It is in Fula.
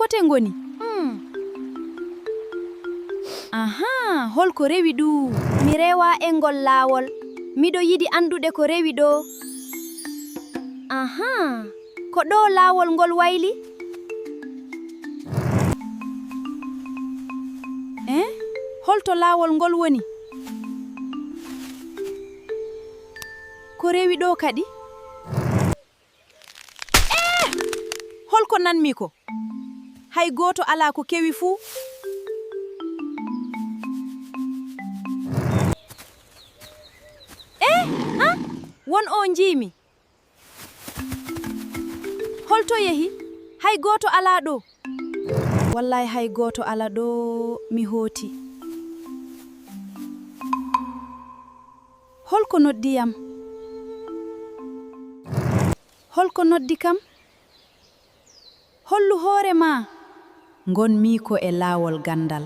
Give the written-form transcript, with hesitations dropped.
kote ngoni? Aha, holko rewi du? Mi rewa e ngol laawol. Miɗo yiɗi andude ko rewi ɗo. Aha, ko ɗo laawol ngol wayli? Holto laawol ngol woni? Ko rewi ɗo kadi? Holko nanmi ko? Hay goto ala ko kewi fuu. Won o njiimi. Holto yehi? Hay goto ala ɗo. Wallahi hay goto ala ɗo, mi hooti. Holko noddiyam? Holko noddi kam? Hollu hoore ma. Ngonmi ko e laawol gandal.